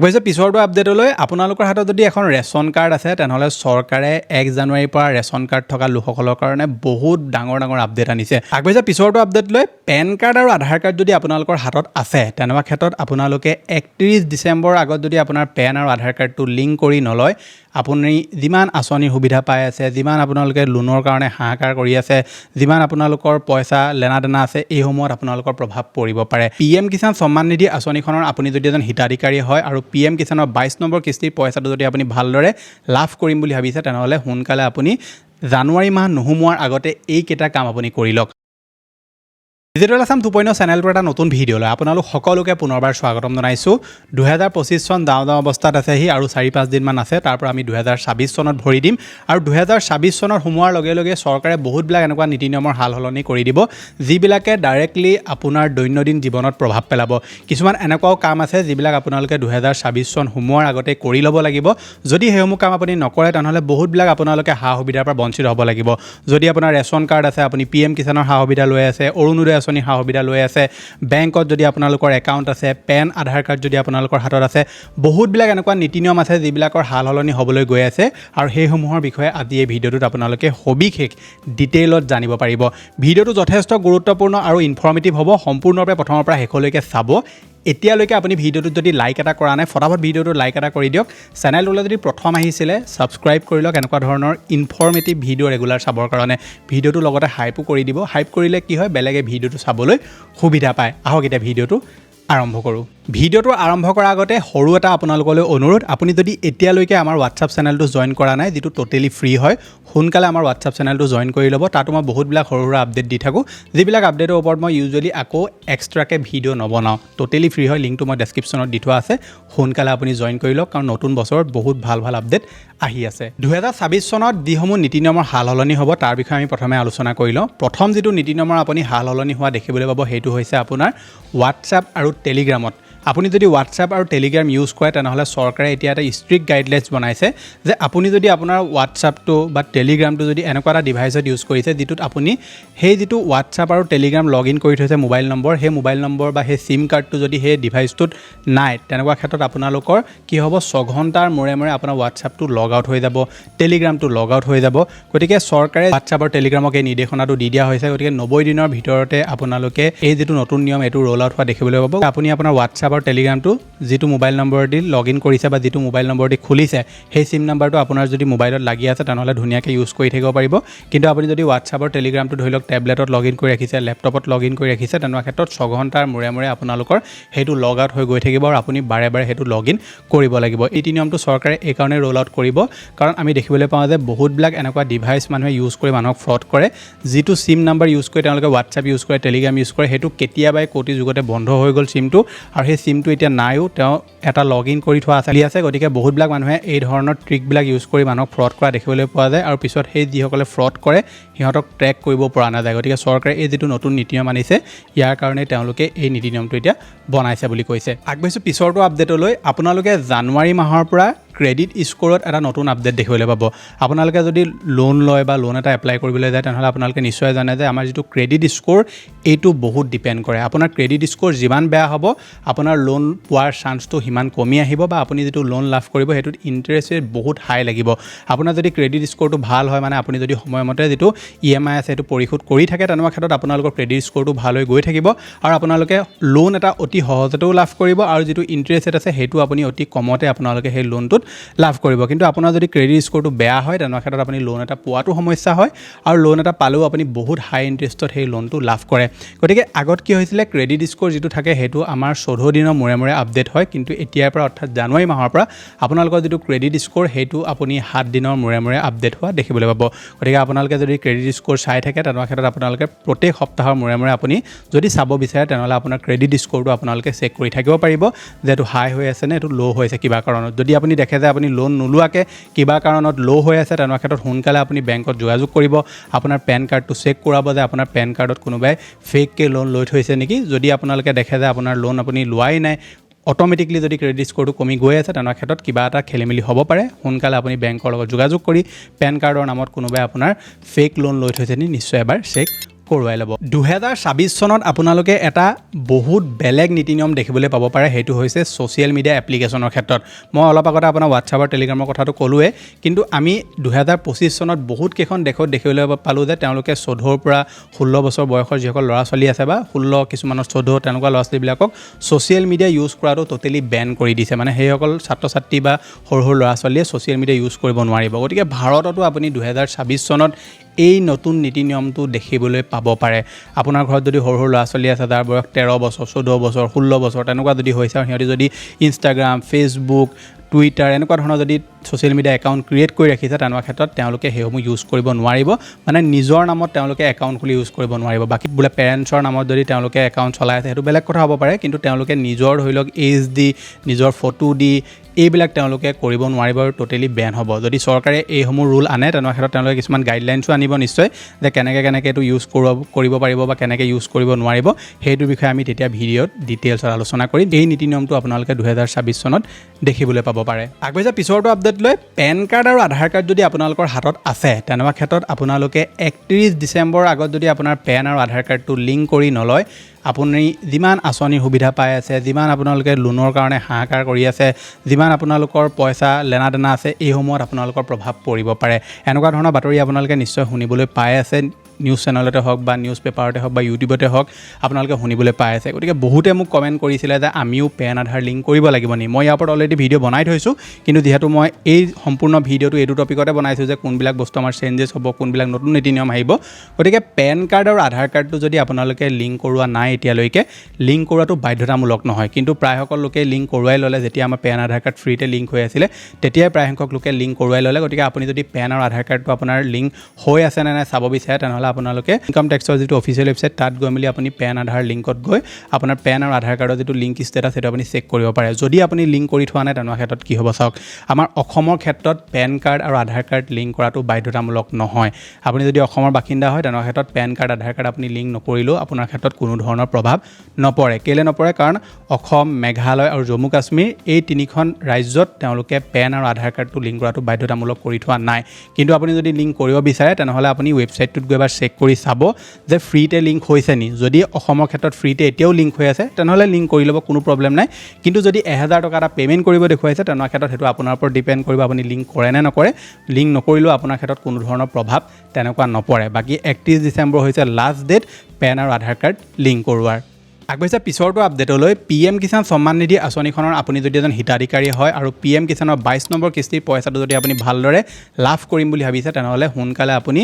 অৱশ্যে পিছৰটো আপডেটলৈ আপোনালোকৰ হাতত যদি এখন ৰেচন কাৰ্ড আছে তেনেহ'লে চৰকাৰে 1 জানুৱাৰীৰ পৰা ৰেচন কাৰ্ড থকা লোকসকলৰ কাৰণে বহুত ডাঙৰ আপডেট আনিছে। আগবাঢ়িছে পিছৰটো আপডেটলৈ পেন কাৰ্ড আৰু আধাৰ কাৰ্ড যদি আপোনালোকৰ হাতত আছে তেনেকুৱা ক্ষেত্ৰত আপোনালোকে 31 ডিচেম্বৰ আগত যদি আপোনাৰ পেন আৰু আধাৰ কাৰ্ডটো লিংক কৰি নলয় আপুনি যিমান আঁচনিৰ সুবিধা পাই আছে, যিমান আপোনালোকে লোনৰ কাৰণে হাহাকাৰ কৰি আছে, যিমান আপোনালোকৰ পইচা লেনা দেনা আছে, এইসমূহত আপোনালোকৰ প্ৰভাৱ পৰিব পাৰে। PM কিষাণ সন্মান নিধি আঁচনিখনৰ আপুনি যদি এজন হিতাধিকাৰী হয় আৰু PM কিষাণৰ 22 নম্বৰ কিস্তিৰ পইচাটো যদি আপুনি ভালদৰে লাভ কৰিম বুলি ভাবিছে তেনেহ'লে সোনকালে আপুনি জানুৱাৰী মাহ নোসোমোৱাৰ আগতে এইকেইটা কাম আপুনি কৰি লওক। ডিজিটেল আসাম 2.0 চেনেলটোৰ এটা নতুন ভিডিঅ'লৈ আপোনালোক সকলোকে পুনৰবাৰ স্বাগতম জনাইছোঁ। 2025 চন যাওঁ অৱস্থাত আছেহি আৰু 4-5 দিনমান আছে, তাৰ পৰা আমি 2026 চনত ভৰি দিম আৰু 2026 চনত সোমোৱাৰ লগে লগে চৰকাৰে বহুতবিলাক এনেকুৱা নীতি নিয়মৰ সাল সলনি কৰি দিব যিবিলাকে ডাইৰেক্টলি আপোনাৰ দৈনন্দিন জীৱনত প্ৰভাৱ পেলাব। কিছুমান এনেকুৱাও কাম আছে যিবিলাক আপোনালোকে 2026 চন সোমোৱাৰ আগতে কৰি ল'ব লাগিব। যদি সেইসমূহ কাম আপুনি নকৰে তেনেহ'লে বহুতবিলাক আপোনালোকে সা সুবিধাৰ পৰা বঞ্চিত হ'ব লাগিব। যদি আপোনাৰ ৰেচন কাৰ্ড আছে, আপুনি PM কিষাণৰ সা সুবিধা লৈ আছে, অৰুণোদয় আঁচনি সা সুবিধা লৈ আছে, বেংকত যদি আপোনালোকৰ একাউণ্ট আছে, পেন আধাৰ কাৰ্ড যদি আপোনালোকৰ হাতত আছে, বহুতবিলাক এনেকুৱা নীতি নিয়ম আছে যিবিলাকৰ সাল সলনি হ'বলৈ গৈ আছে আৰু সেইসমূহৰ বিষয়ে আজি এই ভিডিঅ'টোত আপোনালোকে সবিশেষ ডিটেইলত জানিব পাৰিব। ভিডিঅ'টো যথেষ্ট গুৰুত্বপূৰ্ণ আৰু ইনফৰ্মেটিভ হ'ব। সম্পূৰ্ণৰূপে প্ৰথমৰ পৰা শেষলৈকে চাব। এতিয়ালৈকে আপুনি ভিডিঅ'টোত যদি লাইক এটা কৰা নাই ফটাফট ভিডিঅ'টো লাইক এটা কৰি দিয়ক। চেনেলটোলৈ যদি প্ৰথম আহিছিলে ছাবস্ক্ৰাইব কৰি লওক এনেকুৱা ধৰণৰ ইনফৰ্মেটিভ ভিডিঅ' ৰেগুলাৰ চাবৰ কাৰণে। ভিডিঅ'টোৰ লগতে হাইপো কৰি দিব। হাইপ কৰিলে কি হয়, বেলেগে ভিডিঅ'টো চাবলৈ সুবিধা পায়। আহক এতিয়া ভিডিঅ'টো আৰম্ভ কৰোঁ। ভিডিঅ'টো আৰম্ভ কৰাৰ আগতে সৰু এটা আপোনালোকলৈ অনুৰোধ, আপুনি যদি এতিয়ালৈকে আমাৰ হোৱাটছআপ চেনেলটো জইন কৰা নাই, যিটো টোটেলি ফ্ৰী হয়, সোনকালে আমাৰ হোৱাটছআপ চেনেলটো জইন কৰি ল'ব। তাতো মই বহুতবিলাক সৰু সুৰা আপডেট দি থাকোঁ, যিবিলাক আপডেটৰ ওপৰত মই ইউজুৱেলি আকৌ এক্সট্ৰাকৈ ভিডিঅ' নবনাওঁ। টোটেলি ফ্ৰী হয়, লিংকটো মই ডেছক্ৰিপশ্যনত দি থোৱা আছে। সোনকালে আপুনি জইন কৰি লওক কাৰণ নতুন বছৰত বহুত ভাল আপডেট আহি আছে। 2026 চনত যিসমূহ নীতি নিয়মৰ সাল সলনি হ'ব তাৰ বিষয়ে আমি প্ৰথমে আলোচনা কৰি লওঁ। প্ৰথম যিটো নীতি নিয়মৰ আপুনি সাল সলনি হোৱা দেখিবলৈ পাব সেইটো হৈছে আপোনাৰ হোৱাটছআপ আৰু টেলিগ্ৰামত। আপুনি যদি হোৱাটছআপ আৰু টেলিগ্ৰাম ইউজ কৰে তেনেহ'লে চৰকাৰে এতিয়া এটা ষ্ট্ৰিক্ট গাইডলাইনছ বনাইছে যে আপুনি যদি আপোনাৰ হোৱাটছআপটো বা টেলিগ্ৰামটো যদি এনেকুৱা এটা ডিভাইচত ইউজ কৰিছে যিটোত আপুনি সেই যিটো হোৱাটছআপ আৰু টেলিগ্ৰাম লগ ইন কৰি থৈছে মোবাইল নম্বৰ, সেই মোবাইল নম্বৰ বা সেই চিম কাৰ্ডটো যদি সেই ডিভাইচটোত নাই, তেনেকুৱা ক্ষেত্ৰত আপোনালোকৰ কি হ'ব, 6 ঘণ্টাৰ মূৰে মূৰে আপোনাৰ হোৱাটছআপটো লগ আউট হৈ যাব, টেলিগ্ৰামটো লগ আউট হৈ যাব। গতিকে চৰকাৰে হোৱাটছআপ আৰু টেলিগ্ৰামক এই নিৰ্দেশনাটো দি দিয়া হৈছে। গতিকে 90 দিনৰ ভিতৰতে আপোনালোকে এই যিটো নতুন নিয়ম এইটো ৰোল আউট হোৱা দেখিবলৈ পাব। আপুনি আপোনাৰ হোৱাটছআপ আৰু টেলিগ্ৰামটো যিটো mobile number the log in কৰিছে বা যিটো মোবাইল নম্বৰ দি খুলিছে সেই চিম নাম্বাৰটো আপোনাৰ যদি মোবাইলত লাগি আছে তেনেহ'লে ধুনীয়াকৈ ইউজ কৰি থাকিব পাৰিব। কিন্তু আপুনি যদি হোৱাটছআপ আৰু টেলিগ্ৰামটো ধৰি লওক টেবলেটত লগ ইন কৰি ৰাখিছে, লেপটপত লগ ইন কৰি ৰাখিছে, তেনেকুৱা ক্ষেত্ৰত 6 ঘণ্টাৰ মূৰে মূৰে আপোনালোকৰ সেইটো লগ আউট হৈ গৈ থাকিব আৰু আপুনি বাৰে বাৰে সেইটো লগ ইন কৰিব লাগিব। এই নিয়মটো চৰকাৰে এইকাৰণে ৰোল আউট কৰিব কাৰণ আমি দেখিবলৈ পাওঁ যে বহুতবিলাক এনেকুৱা ডিভাইচ মানুহে ইউজ কৰি মানুহক ফ্ৰড কৰে। যিটো চিম নাম্বাৰ ইউজ কৰি তেওঁলোকে হোৱাটছআপ ইউজ কৰে, টেলিগ্ৰাম ইউজ কৰে, সেইটো কেতিয়াবাই কোটি যুগতে বন্ধ হৈ গ'ল চিমটো আৰু সেই চিমটো এতিয়া নাইও, তেওঁ এটা লগ ইন কৰি থোৱা আছে। গতিকে বহুতবিলাক মানুহে এই ধৰণৰ ট্ৰিকবিলাক ইউজ কৰি মানুহক ফ্ৰড কৰা দেখিবলৈ পোৱা যায় আৰু পিছত সেই যিসকলে ফ্ৰড কৰে সিহঁতক ট্ৰেক কৰিব পৰা নাযায়। গতিকে চৰকাৰে এই যিটো নতুন নীতি নিয়ম আনিছে ইয়াৰ কাৰণে তেওঁলোকে এই নীতি নিয়মটো এতিয়া বনাইছে বুলি কৈছে। আগবাঢ়িছোঁ পিছৰটো আপডেটলৈ। আপোনালোকে জানুৱাৰী মাহৰ পৰা ক্ৰেডিট স্ক'ৰত এটা নতুন আপডেট দেখিবলৈ পাব। আপোনালোকে যদি লোন লয় বা লোন এটা এপ্লাই কৰিবলৈ যায় তেনেহ'লে আপোনালোকে নিশ্চয় জানে যে আমাৰ যিটো ক্ৰেডিট স্ক'ৰ এইটো বহুত ডিপেণ্ড কৰে। আপোনাৰ ক্ৰেডিট স্ক'ৰ যিমান বেয়া হ'ব আপোনাৰ লোন পোৱাৰ চান্সটো সিমান কমি আহিব বা আপুনি যিটো লোন লাভ কৰিব সেইটোত ইণ্টাৰেষ্ট ৰেট বহুত হাই লাগিব। আপোনাৰ যদি ক্ৰেডিট স্ক'ৰটো ভাল হয়, মানে আপুনি যদি সময়মতে যিটো EMI আছে সেইটো পৰিশোধ কৰি থাকে, তেনেকুৱা ক্ষেত্ৰত আপোনালোকৰ ক্ৰেডিট স্ক'ৰটো ভাল হৈ গৈ থাকিব আৰু আপোনালোকে লোন এটা অতি সহজতেও লাভ কৰিব আৰু যিটো ইণ্টাৰেষ্ট ৰেট আছে সেইটো আপুনি অতি কমতে আপোনালোকে সেই লোনটোত লাভ কৰিব। কিন্তু আপোনাৰ যদি ক্ৰেডিট স্ক'ৰটো বেয়া হয় তেনেকুৱা ক্ষেত্ৰত আপুনি লোন এটা পোৱাটো সমস্যা হয় আৰু লোন এটা পালেও আপুনি বহুত হাই ইণ্টাৰেষ্টত সেই লোনটো লাভ কৰে। গতিকে আগত কি হৈছিলে, ক্ৰেডিট স্ক'ৰ যিটো থাকে সেইটো আমাৰ 14 দিনৰ মূৰে মূৰে আপডেট হয়, কিন্তু এতিয়াৰ পৰা অৰ্থাৎ জানুৱাৰী মাহৰ পৰা আপোনালোকৰ যিটো ক্ৰেডিট স্ক'ৰ সেইটো আপুনি 7 দিনৰ মূৰে মূৰে আপডেট হোৱা দেখিবলৈ পাব। গতিকে আপোনালোকে যদি ক্ৰেডিট স্ক'ৰ চাই থাকে তেনেকুৱা ক্ষেত্ৰত আপোনালোকে প্ৰত্যেক সপ্তাহৰ মূৰে মূৰে আপুনি যদি চাব বিচাৰে তেনেহ'লে আপোনাৰ ক্ৰেডিট স্ক'ৰটো আপোনালোকে চেক কৰি থাকিব পাৰিব যে এইটো হাই হৈ আছে নে এইটো ল' হৈ আছে কিবা কাৰণত। যদি আপুনি দেখে যে আপুনি লোন নোলোৱাকৈ কিবা কাৰণত ল' হৈ আছে তেনেকুৱা ক্ষেত্ৰত সোনকালে আপুনি বেংকত যোগাযোগ কৰিব। আপোনাৰ পেন কাৰ্ডটো চেক কৰাব যে আপোনাৰ পেন কাৰ্ডত কোনোবাই ফেককৈ লোন লৈ থৈছে নেকি। যদি আপোনালোকে দেখে যে আপোনাৰ লোন আপুনি লোৱাই নাই, অট'মেটিকলি যদি ক্ৰেডিট স্ক'ৰটো কমি গৈ আছে তেনেকুৱা ক্ষেত্ৰত কিবা এটা খেলিমেলি হ'ব পাৰে। সোনকালে আপুনি বেংকৰ লগত যোগাযোগ কৰি পেন কাৰ্ডৰ নামত কোনোবাই আপোনাৰ ফেক লোন লৈ থৈছে নি নিশ্চয় এবাৰ চেক কৰোৱাই ল'ব 2026 চনত আপোনালোকে এটা বহুত বেলেগ নীতি নিয়ম দেখিবলৈ পাব পাৰে সেইটো হৈছে ছ'চিয়েল মিডিয়া এপ্লিকেশ্যনৰ ক্ষেত্ৰত মই অলপ আগতে আপোনাৰ হোৱাটছআপ আৰু টেলিগ্ৰামৰ কথাটো ক'লোৱে কিন্তু আমি 2025 চনত বহুত কেইখন দেশত দেখিবলৈ পালোঁ যে তেওঁলোকে 14 পৰা 16 বছৰ বয়সৰ যিসকল ল'ৰা ছোৱালী আছে বা 16 কিছুমানৰ 14 তেনেকুৱা ল'ৰা ছোৱালীবিলাকক ছ'চিয়েল মিডিয়া ইউজ কৰাটো টোটেলি বেন কৰি দিছে মানে সেইসকল ছাত্ৰ ছাত্ৰী বা সৰু সৰু ল'ৰা ছোৱালীয়ে ছ'চিয়েল মিডিয়া ইউজ কৰিব নোৱাৰিব গতিকে ভাৰততো আপুনি 2026 চনত এই নতুন নীতি নিয়মটো দেখিবলৈ পাব পাৰে আপোনাৰ ঘৰত যদি সৰু সৰু ল'ৰা ছোৱালী আছে যাৰ বয়স 13 বছৰ 14 বছৰ 16 বছৰ তেনেকুৱা যদি হৈছে আৰু সিহঁতি যদি ইনষ্টাগ্ৰাম ফেচবুক টুইটাৰ এনেকুৱা ধৰণৰ যদি ছ'চিয়েল মিডিয়া একাউণ্ট ক্ৰিয়েট কৰি ৰাখিছে তেনেকুৱা ক্ষেত্ৰত তেওঁলোকে সেইসমূহ ইউজ কৰিব নোৱাৰিব মানে নিজৰ নামত তেওঁলোকে একাউণ্ট খুলি ইউজ কৰিব নোৱাৰিব বাকী বোলে পেৰেণ্টছৰ নামত যদি তেওঁলোকে একাউণ্ট চলাই আছে সেইটো বেলেগ কথা হ'ব পাৰে কিন্তু তেওঁলোকে নিজৰ ধৰি লওক এজ দি নিজৰ ফটো দি এইবিলাক তেওঁলোকে কৰিব নোৱাৰিব আৰু টোটেলি বেন হ'ব যদি চৰকাৰে এইসমূহ ৰুল আনে তেনেকুৱা ক্ষেত্ৰত তেওঁলোকে কিছুমান গাইডলাইনছো আনিব নিশ্চয় যে কেনেকৈ এইটো ইউজ কৰিব পাৰিব বা কেনেকৈ ইউজ কৰিব নোৱাৰিব সেইটোৰ বিষয়ে আমি তেতিয়া ভিডিঅ'ত ডিটেইলছত আলোচনা কৰিম এই নীতি নিয়মটো আপোনালোকে 2026 চনত দেখিবলৈ পাব পাৰে আগবাঢ়ি পিছৰটো আপডেট লৈ পেন কাৰ্ড আৰু আধাৰ কাৰ্ড যদি আপোনালোকৰ হাতত আছে তেনেকুৱা ক্ষেত্ৰত আপোনালোকে 31 ডিচেম্বৰ আগত যদি আপোনাৰ পেন আৰু আধাৰ কাৰ্ডটো লিংক কৰি নলয় আপুনি যিমান আঁচনিৰ সুবিধা পাই আছে যিমান আপোনালোকে লোনৰ কাৰণে হাহাকাৰ কৰি আছে যিমান আপোনালোকৰ পইচা লেনা দেনা আছে এইসমূহত আপোনালোকৰ প্ৰভাৱ পৰিব পাৰে এনেকুৱা ধৰণৰ বাতৰি আপোনালোকে নিশ্চয় শুনিবলৈ পাই আছে নিউজ চেনেলতে হওক বা নিউজ পেপাৰতে হওক বা ইউটিউবতে হওক আপোনালোকে শুনিবলৈ পাই আছে গতিকে বহুতে মোক কমেণ্ট কৰিছিলে যে আমিও পেন আধাৰ লিংক কৰিব লাগিব নি মই ইয়াৰ ওপৰত অলৰেডি ভিডিঅ' বনাই থৈছোঁ কিন্তু যিহেতু মই এই সম্পূৰ্ণ ভিডিঅ'টো এইটো টপিকতে বনাইছোঁ যে কোনবিলাক বস্তু আমাৰ চেঞ্জেছ হ'ব কোনবিলাক নতুন নীতি নিয়ম আহিব গতিকে পেন কাৰ্ড আৰু আধাৰ কাৰ্ডটো যদি আপোনালোকে লিংক কৰোৱা নাই এতিয়ালৈকে লিংক কৰোৱাটো বাধ্যতামূলক নহয় কিন্তু প্ৰায়সকল লোকে লিংক কৰোৱাই ল'লে যেতিয়া আমাৰ পেন আধাৰ কাৰ্ড ফ্ৰীতে লিংক হৈ আছিলে তেতিয়াই প্ৰায়সংখ্যক লোকে লিংক কৰোৱাই ল'লে গতিকে আপুনি যদি পেন আৰু আধাৰ কাৰ্ডটো আপোনাৰ লিংক হৈ আছে নে নাই চাব বিচাৰে তেনেহ'লে আপোনালোকে ইনকাম টেক্সৰ যিটো অফিচিয়েল ৱেবছাইট তাত গৈ মেলি আপুনি পেন আধাৰ লিংকত গৈ আপোনাৰ পেন আৰু আধাৰ কাৰ্ডৰ যিটো লিংক ষ্টেটাছ সেইটো আপুনি চেক কৰিব পাৰে যদি আপুনি লিংক কৰি থোৱা নাই তেনেকুৱা ক্ষেত্ৰত কি হ'ব চাওক আমাৰ অসমৰ ক্ষেত্ৰত পেন কাৰ্ড আৰু আধাৰ কাৰ্ড লিংক কৰাটো বাধ্যতামূলক নহয় আপুনি যদি অসমৰ বাসিন্দা হয় তেনেকুৱা ক্ষেত্ৰত পেন কাৰ্ড আধাৰ কাৰ্ড আপুনি লিংক নকৰিলেও আপোনাৰ ক্ষেত্ৰত কোনো ধৰণৰ প্ৰভাৱ নপৰে কেলৈ নপৰে কাৰণ অসম মেঘালয় আৰু জম্মু কাশ্মীৰ এই তিনিখন ৰাজ্যত তেওঁলোকে পেন আৰু আধাৰ কাৰ্ডটো লিংক কৰাটো বাধ্যতামূলক কৰি থোৱা নাই কিন্তু আপুনি যদি লিংক কৰিব বিচাৰে তেনেহ'লে আপুনি ৱেবছাইটটোত গৈ এবাৰ চেক কৰি চাব যে ফ্ৰীতে লিংক হৈছে নি যদি অসমৰ ক্ষেত্ৰত ফ্ৰীতে এতিয়াও লিংক হৈ আছে তেনেহ'লে লিংক কৰি ল'ব কোনো প্ৰব্লেম নাই কিন্তু যদি 1000 টকা এটা পে'মেণ্ট কৰিব দেখুৱাইছে তেনেকুৱা ক্ষেত্ৰত সেইটো আপোনাৰ ওপৰত ডিপেণ্ড কৰিব আপুনি লিংক কৰে নে নকৰে লিংক নকৰিলেও আপোনাৰ ক্ষেত্ৰত কোনো ধৰণৰ প্ৰভাৱ তেনেকুৱা নপৰে বাকী 31 ডিচেম্বৰ হৈছে লাষ্ট ডেট পেন আৰু আধাৰ কাৰ্ড লিংক কৰোৱাৰ আগবাঢ়িছে পিছৰটো আপডেটলৈ PM কিষাণ সন্মান নিধি আঁচনিখনৰ আপুনি যদি এজন হিতাধিকাৰী হয় আৰু PM কিষাণৰ 22 নম্বৰ কিস্তিৰ পইচাটো যদি আপুনি ভালদৰে লাভ কৰিম বুলি ভাবিছে তেনেহ'লে সোনকালে আপুনি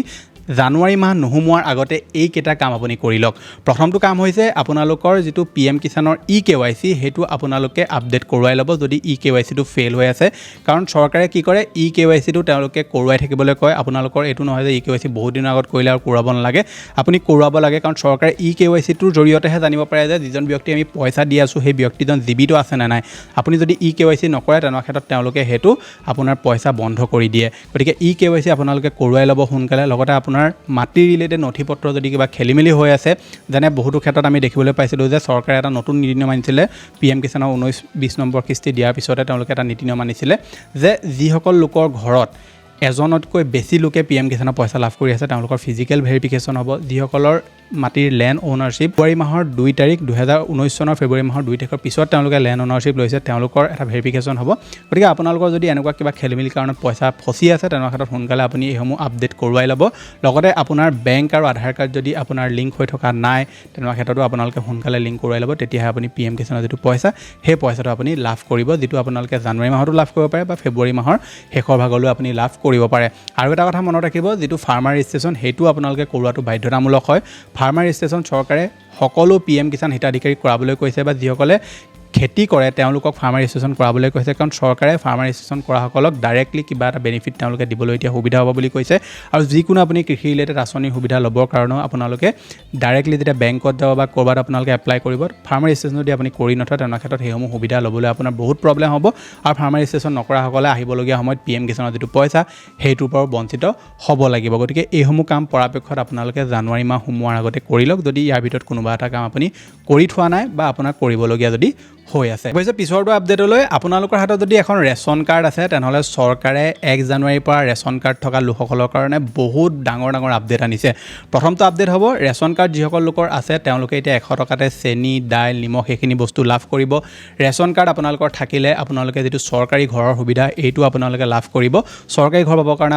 জানুৱাৰী মাহ নোসোমোৱাৰ আগতে এইকেইটা কাম আপুনি কৰি লওক প্ৰথমটো কাম হৈছে আপোনালোকৰ যিটো PM কিষাণৰ EKYC সেইটো আপোনালোকে আপডেট কৰোৱাই ল'ব যদি EKYCটো ফেইল হৈ আছে কাৰণ চৰকাৰে কি কৰে EKYCটো তেওঁলোকে কৰোৱাই থাকিবলৈ কয় আপোনালোকৰ এইটো নহয় যে EKYC বহুত দিনৰ আগত কৰিলে আৰু কৰাব নালাগে আপুনি কৰোৱাব লাগে কাৰণ চৰকাৰে EKYCটোৰ জৰিয়তেহে জানিব পাৰে যে যিজন ব্যক্তি আমি পইচা দি আছোঁ সেই ব্যক্তিজন জীৱিত আছে নে নাই আপুনি যদি EKYC নকৰে তেনেকুৱা ক্ষেত্ৰত তেওঁলোকে সেইটো আপোনাৰ পইচা বন্ধ কৰি দিয়ে গতিকে EKYC আপোনালোকে কৰোৱাই ল'ব সোনকালে লগতে আপোনাৰ মাটি ৰিলেটেড নথিপত্ৰ যদি কিবা খেলিমেলি হৈ আছে যেনে বহুতো ক্ষেত্ৰত আমি দেখিবলৈ পাইছিলোঁ যে চৰকাৰে এটা নতুন নীতি নিয়ম আনিছিলে PM কিষাণৰ 19-20 নম্বৰ কিস্তি দিয়াৰ পিছতে তেওঁলোকে এটা নীতি নিয়ম আনিছিলে যে যিসকল লোকৰ ঘৰত এজনতকৈ বেছি লোকে PM কিষাণৰ পইচা লাভ কৰি আছে তেওঁলোকৰ ফিজিকেল ভেৰিফিকেশ্যন হ'ব যিসকলৰ মাটিৰ লেণ্ড অ'নাৰশ্বিপ ফেব্ৰুৱাৰী মাহৰ 2 তাৰিখ 2019 চনৰ ফেব্ৰুৱাৰী মাহৰ 2 তাৰিখৰ পিছত তেওঁলোকে লেণ্ড অ'নাৰশ্বিপ লৈছে তেওঁলোকৰ এটা ভেৰিফিকেশ্যন হ'ব গতিকে আপোনালোকৰ যদি এনেকুৱা কিবা খেলিমেলি কাৰণত পইচা ফচি আছে তেনেকুৱা ক্ষেত্ৰত সোনকালে আপুনি এইসমূহ আপডেট কৰোৱাই ল'ব লগতে আপোনাৰ বেংক আৰু আধাৰ কাৰ্ড যদি আপোনাৰ লিংক হৈ থকা নাই তেনেকুৱা ক্ষেত্ৰতো আপোনালোকে সোনকালে লিংক কৰোৱাই ল'ব তেতিয়াহে আপুনি PM কিষাণৰ যিটো পইচা সেই পইচাটো আপুনি লাভ কৰিব যিটো আপোনালোকে জানুৱাৰী মাহতো লাভ কৰিব পাৰে বা ফেব্ৰুৱাৰী মাহৰ শেষৰ ভাগলৈ আপুনি লাভ কৰিব পাৰে আৰু এটা কথা মনত ৰাখিব যিটো ফাৰ্মাৰ ৰেজিষ্ট্ৰেশ্যন সেইটো আপোনালোকে কৰোৱাটো বাধ্যতামূলক হয় ফাৰ্মাৰ ৰেজিষ্ট্ৰেশ্যন চৰকাৰে সকলো PM কিষাণ হিতাধিকাৰীক কৰাবলৈ কৈছে বা যিসকলে খেতি কৰে তেওঁলোকক ফাৰ্মাৰ ৰেজিষ্ট্ৰেশ্যন কৰাবলৈ কৈছে কাৰণ চৰকাৰে ফাৰ্মাৰ ৰেজিষ্ট্ৰেশ্যন কৰাসকলক ডাইৰেক্টলি কিবা এটা বেনিফিট তেওঁলোকে দিবলৈ এতিয়া সুবিধা হ'ব বুলি কৈছে আৰু যিকোনো আপুনি কৃষি ৰিলেটেড আঁচনিৰ সুবিধা ল'বৰ কাৰণেও আপোনালোকে ডাইৰেক্টলি যেতিয়া বেংকত যাব বা ক'ৰবাত আপোনালোকে এপ্লাই কৰিব ফাৰ্মাৰ ৰেজিষ্ট্ৰেশ্যন যদি আপুনি কৰি নথয় তেনেকুৱা ক্ষেত্ৰত সেইসমূহ সুবিধা ল'বলৈ আপোনাৰ বহুত প্ৰব্লেম হ'ব আৰু ফাৰ্মাৰ ৰেজিষ্ট্ৰেশ্যন নকৰাসকলে আহিবলগীয়া সময়ত PM কিষাণৰ যিটো পইচা সেইটোৰ পৰাও বঞ্চিত হ'ব লাগিব গতিকে এইসমূহ কাম পৰাপক্ষত আপোনালোকে জানুৱাৰী মাহ সোমোৱাৰ আগতে কৰি লওক যদি ইয়াৰ ভিতৰত কোনোবা এটা কাম আপুনি কৰি থোৱা নাই বা আপোনাৰ কৰিবলগীয়া যদি হৈ আছে। অৱশ্যে পিছৰটো আপডেটলৈ আপোনালোকৰ হাতত যদি এখন ৰেচন কাৰ্ড আছে তেনেহ'লে চৰকাৰে 1 জানুৱাৰীৰ পৰা ৰেচন কাৰ্ড থকা লোকসকলৰ কাৰণে বহুত ডাঙৰ আপডেট আনিছে। প্ৰথমটো আপডেট হ'ব ৰেচন কাৰ্ড যিসকল লোকৰ আছে তেওঁলোকে এতিয়া 100 টকাতে চেনি, দাইল, নিমখ সেইখিনি বস্তু লাভ কৰিব। ৰেচন কাৰ্ড আপোনালোকৰ থাকিলে আপোনালোকে যিটো চৰকাৰী ঘৰৰ সুবিধা এইটো আপোনালোকে লাভ কৰিব। চৰকাৰী ঘৰ পাবৰ কাৰণে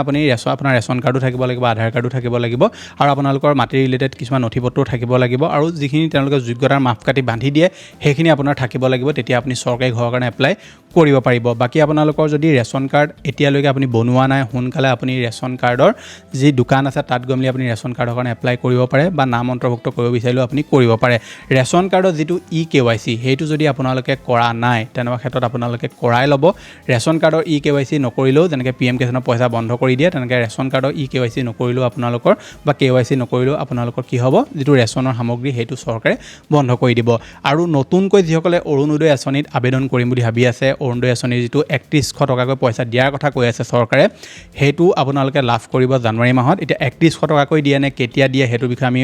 আপোনাৰ ৰেচন কাৰ্ডো থাকিব লাগিব, আধাৰ কাৰ্ডো থাকিব লাগিব আৰু আপোনালোকৰ মাটি ৰিলেটেড কিছুমান নথিপত্ৰও থাকিব লাগিব আৰু যিখিনি তেওঁলোকে যোগ্যতাৰ মাপকাঠি বান্ধি দিয়ে সেইখিনি আপোনাৰ থাকিব লাগিব। তেতিয়া আপুনি চৰকাৰী ঘৰৰ কাৰণে এপ্লাই কৰিব পাৰিব। বাকী আপোনালোকৰ যদি ৰেচন কাৰ্ড এতিয়ালৈকে আপুনি বনোৱা নাই, সোনকালে আপুনি ৰেচন কাৰ্ডৰ যি দোকান আছে তাত গৈ মেলি আপুনি ৰেচন কাৰ্ডৰ কাৰণে এপ্লাই কৰিব পাৰে বা নাম অন্তৰ্ভুক্ত কৰিব বিচাৰিলেও আপুনি কৰিব পাৰে। ৰেচন কাৰ্ডৰ যিটো EKYC সেইটো যদি আপোনালোকে কৰা নাই তেনেকুৱা ক্ষেত্ৰত আপোনালোকে কৰাই ল'ব। ৰেচন কাৰ্ডৰ EKYC নকৰিলেও যেনেকৈ PM কিষাণৰ পইচা বন্ধ কৰি দিয়ে তেনেকৈ ৰেচন কাৰ্ডৰ EKYC নকৰিলেও আপোনালোকৰ বা KYC নকৰিলেও আপোনালোকৰ কি হ'ব, যিটো ৰেচনৰ সামগ্ৰী সেইটো চৰকাৰে বন্ধ কৰি দিব। আৰু নতুনকৈ যিসকলে অৰুণোদয় আঁচনিত আবেদন কৰিম বুলি ভাবি আছে, অৰুণোদয় আঁচনিৰ যিটো 3100 টকাকৈ পইচা দিয়াৰ কথা কৈ আছে চৰকাৰে, সেইটো আপোনালোকে লাভ কৰিব জানুৱাৰী মাহত। এতিয়া 3100 টকাকৈ দিয়ে নে কেতিয়া দিয়ে সেইটোৰ বিষয়ে আমি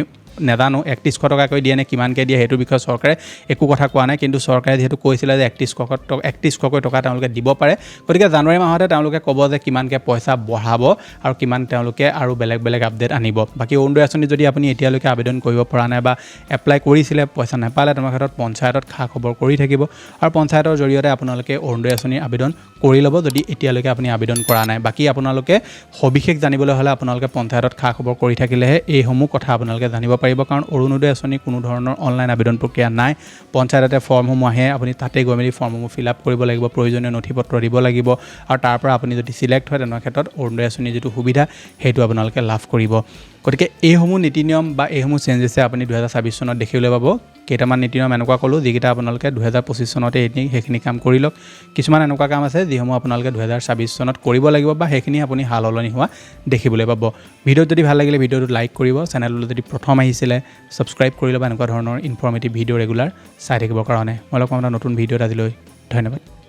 নাজানো। 3100 টকাকৈ দিয়ে নে কিমানকৈ দিয়ে সেইটোৰ বিষয়ে চৰকাৰে একো কথা কোৱা নাই, কিন্তু চৰকাৰে যিহেতু কৈছিলে যে 3100কৈ টকা তেওঁলোকে দিব পাৰে, গতিকে জানুৱাৰী মাহতে তেওঁলোকে ক'ব যে কিমানকৈ পইচা বঢ়াব আৰু কিমান তেওঁলোকে আৰু বেলেগ আপডেট আনিব। বাকী অৰুণোদয় আঁচনি যদি আপুনি এতিয়ালৈকে আবেদন কৰিব পৰা নাই বা এপ্লাই কৰিছিলে পইচা নাপালে তেনেকুৱা ক্ষেত্ৰত পঞ্চায়তত খা খবৰ কৰি থাকিব আৰু পঞ্চায়তৰ জৰিয়তে আপোনালোকে অৰুণোদয় আঁচনিৰ আবেদন কৰি ল'ব যদি এতিয়ালৈকে আপুনি আবেদন কৰা নাই। বাকী আপোনালোকে সবিশেষ জানিবলৈ হ'লে আপোনালোকে পঞ্চায়তত খা খবৰ কৰি থাকিলেহে এইসমূহ কথা আপোনালোকে জানিব পাৰিব, কাৰণ অৰুণোদয় আঁচনি কোনো ধৰণৰ অনলাইন আবেদন প্ৰক্ৰিয়া নাই। পঞ্চায়ততে ফৰ্মসমূহ আহে, আপুনি তাতে গৈ মেলি ফৰ্মসমূহ ফিল আপ কৰিব লাগিব, প্ৰয়োজনীয় নথিপত্ৰ দিব লাগিব আৰু তাৰ পৰা আপুনি যদি চিলেক্ট হয় তেনেকুৱা ক্ষেত্ৰত অৰুণোদয় আঁচনিৰ যিটো সুবিধা সেইটো আপোনালোকে লাভ কৰিব। গতিকে এইসমূহ নীতি নিয়ম বা এইসমূহ চেঞ্জেছে আপুনি 2026 চনত দেখিবলৈ পাব। কেইটামান নীতি নিয়ম এনেকুৱা ক'লোঁ যিকেইটা আপোনালোকে 2025 চনতে সেইখিনি কাম কৰি লওক। কিছুমান এনেকুৱা কাম আছে যিসমূহ আপোনালোকে 2026 চনত কৰিব লাগিব বা সেইখিনি আপুনি সাল সলনি হোৱা দেখিবলৈ পাব। ভিডিঅ'ত যদি ভাল লাগিলে ভিডিঅ'টো লাইক কৰিব, চেনেললৈ যদি প্ৰথম আহিছিলে ছাবস্ক্ৰাইব কৰি ল'ব এনেকুৱা ধৰণৰ ইনফৰ্মেটিভ ভিডিঅ' ৰেগুলাৰ চাই থাকিবৰ কাৰণে। মই লগ পাম এটা নতুন ভিডিঅ'ত আজিলৈ। ধন্যবাদ।